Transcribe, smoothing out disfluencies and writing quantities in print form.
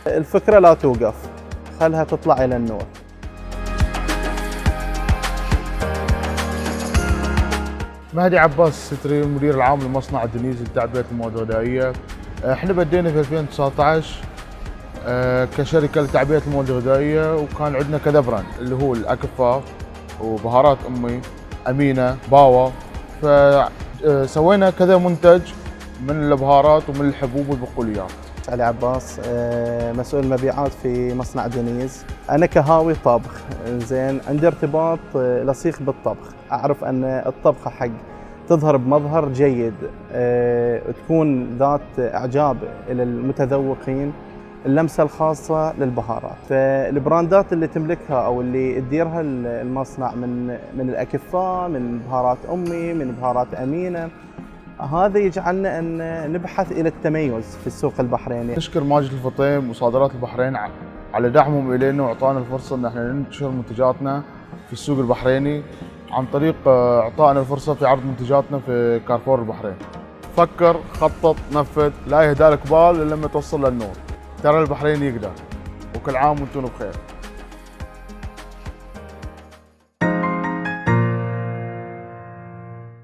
الفكرة لا توقف، خلها تطلع إلى النور. مهدي عباس الستري، المدير العام لمصنع دنيز لتعبئة المواد الغذائية. احنا بدينا في 2019 كشركة لتعبئة المواد الغذائية، وكان عندنا كذا براند اللي هو الأكفاء وبهارات أمي، أمينة، باوا. فسوينا كذا منتج من البهارات ومن الحبوب والبقوليات. علي عباس، مسؤول مبيعات في مصنع دنيز. أنا كهاوي طبخ، زين عندي ارتباط لصيق بالطبخ، أعرف أن الطبخة حق تظهر بمظهر جيد، تكون ذات إعجاب إلى المتذوقين، اللمسة الخاصة للبهارات. فالبراندات اللي تملكها أو اللي تديرها المصنع من الأكفاء، من بهارات أمي، من بهارات أمينة، هذا يجعلنا أن نبحث إلى التميز في السوق البحريني. نشكر ماجد الفطيم وصادرات البحرين على دعمهم إلينا وإعطانا الفرصة أن احنا ننتشر منتجاتنا في السوق البحريني عن طريق إعطائنا الفرصة في عرض منتجاتنا في كارفور البحرين. فكر، خطط، نفذ، لا يهدالك بال إلا لما توصل للنور. ترى البحرين يقدر. وكل عام وانتم بخير.